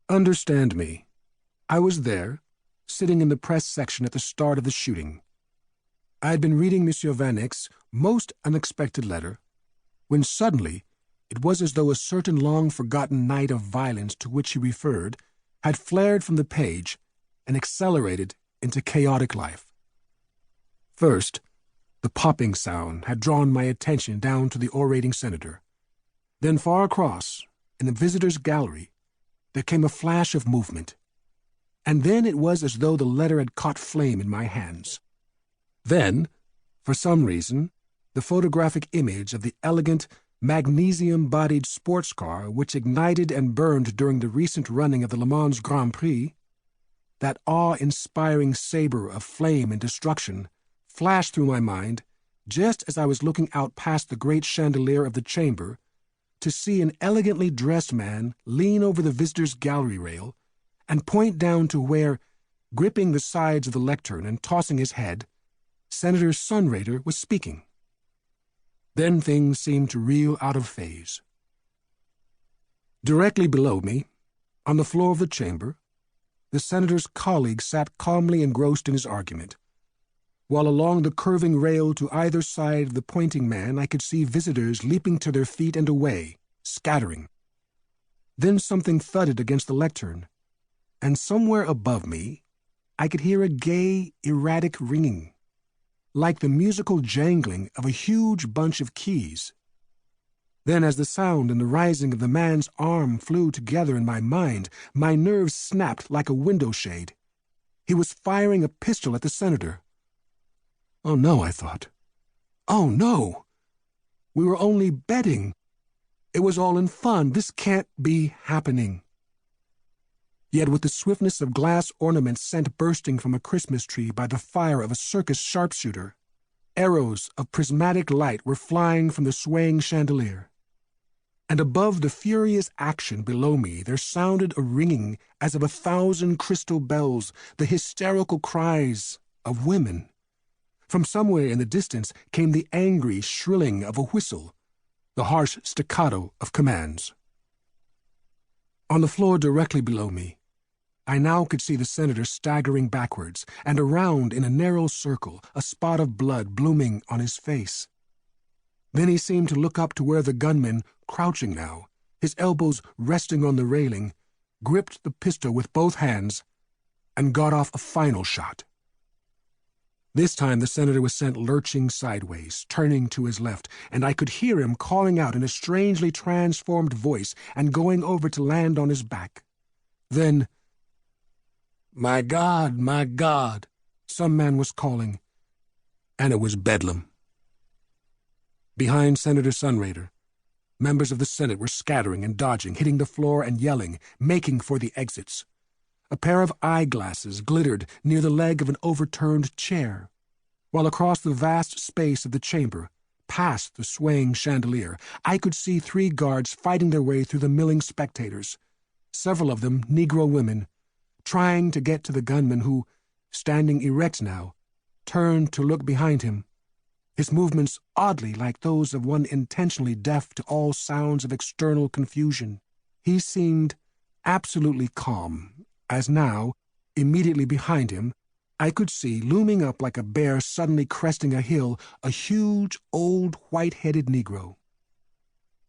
Understand me. I was there, sitting in the press section at the start of the shooting. I had been reading Monsieur Van Eyck's most unexpected letter, when suddenly it was as though a certain long-forgotten night of violence to which he referred had flared from the page and accelerated into chaotic life. First, the popping sound had drawn my attention down to the orating senator. Then far across, in the visitors' gallery, there came a flash of movement, and then it was as though the letter had caught flame in my hands. Then, for some reason, the photographic image of the elegant, magnesium-bodied sports car which ignited and burned during the recent running of the Le Mans Grand Prix, that awe-inspiring saber of flame and destruction, flashed through my mind just as I was looking out past the great chandelier of the chamber to see an elegantly dressed man lean over the visitors' gallery rail and point down to where, gripping the sides of the lectern and tossing his head, Senator Sunraider was speaking. Then things seemed to reel out of phase. Directly below me, on the floor of the chamber, the senator's colleague sat calmly engrossed in his argument, while along the curving rail to either side of the pointing man I could see visitors leaping to their feet and away, scattering. Then something thudded against the lectern, and somewhere above me I could hear a gay, erratic ringing, like the musical jangling of a huge bunch of keys. Then as the sound and the rising of the man's arm flew together in my mind, my nerves snapped like a window shade. He was firing a pistol at the senator. Oh no, I thought. Oh no! We were only betting. It was all in fun. This can't be happening. Yet with the swiftness of glass ornaments sent bursting from a Christmas tree by the fire of a circus sharpshooter, arrows of prismatic light were flying from the swaying chandelier. And above the furious action below me there sounded a ringing as of 1,000 crystal bells, the hysterical cries of women. From somewhere in the distance came the angry shrilling of a whistle, the harsh staccato of commands. On the floor directly below me, I now could see the senator staggering backwards, and around in a narrow circle, a spot of blood blooming on his face. Then he seemed to look up to where the gunman, crouching now, his elbows resting on the railing, gripped the pistol with both hands and got off a final shot. This time the senator was sent lurching sideways, turning to his left, and I could hear him calling out in a strangely transformed voice and going over to land on his back. Then, my God, some man was calling, and it was bedlam. Behind Senator Sunraider, members of the Senate were scattering and dodging, hitting the floor and yelling, making for the exits. A pair of eyeglasses glittered near the leg of an overturned chair, while across the vast space of the chamber, past the swaying chandelier, I could see 3 guards fighting their way through the milling spectators, several of them Negro women, trying to get to the gunman who, standing erect now, turned to look behind him, his movements oddly like those of one intentionally deaf to all sounds of external confusion. He seemed absolutely calm, as now, immediately behind him, I could see, looming up like a bear suddenly cresting a hill, a huge, old, white-headed Negro.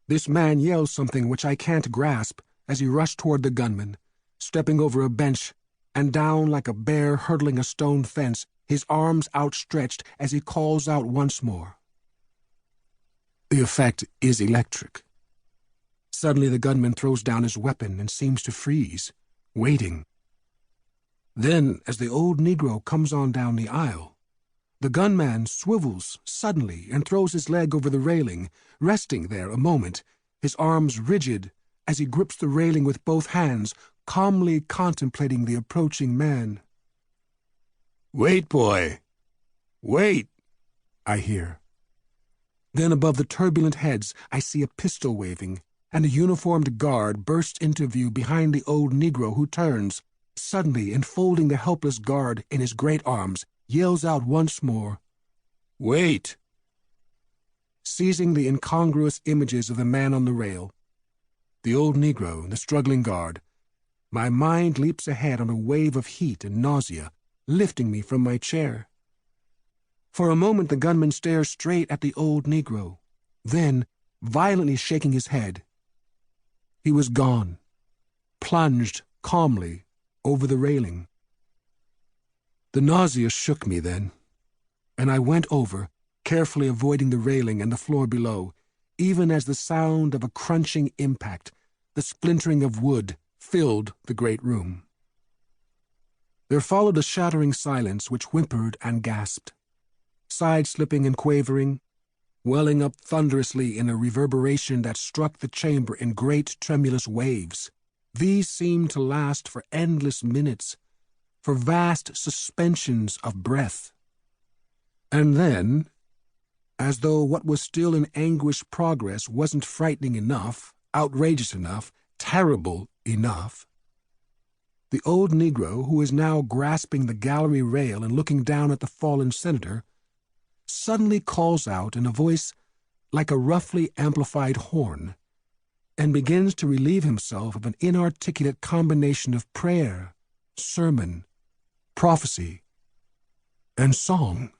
This man yelled something which I can't grasp as he rushed toward the gunman, stepping over a bench and down like a bear hurdling a stone fence, his arms outstretched as he calls out once more. The effect is electric. Suddenly the gunman throws down his weapon and seems to freeze, waiting. Then, as the old Negro comes on down the aisle, the gunman swivels suddenly and throws his leg over the railing, resting there a moment, his arms rigid as he grips the railing with both hands, calmly contemplating the approaching man. "Wait, boy! Wait!" I hear. Then above the turbulent heads I see a pistol waving, and a uniformed guard bursts into view behind the old Negro, who turns, suddenly enfolding the helpless guard in his great arms, yells out once more, "Wait!" Seizing the incongruous images of the man on the rail, the old Negro, the struggling guard, My mind leaps ahead on a wave of heat and nausea, lifting me from my chair. For a moment the gunman stares straight at the old Negro, then, violently shaking his head, he was gone, plunged calmly over the railing. The nausea shook me then, and I went over, carefully avoiding the railing and the floor below, even as the sound of a crunching impact, the splintering of wood, filled the great room. There followed a shattering silence which whimpered and gasped, side-slipping and quavering, welling up thunderously in a reverberation that struck the chamber in great tremulous waves. These seemed to last for endless minutes, for vast suspensions of breath. And then, as though what was still in anguished progress wasn't frightening enough, outrageous enough, terrible enough, the old Negro, who is now grasping the gallery rail and looking down at the fallen senator, suddenly calls out in a voice like a roughly amplified horn, and begins to relieve himself of an inarticulate combination of prayer, sermon, prophecy, and song.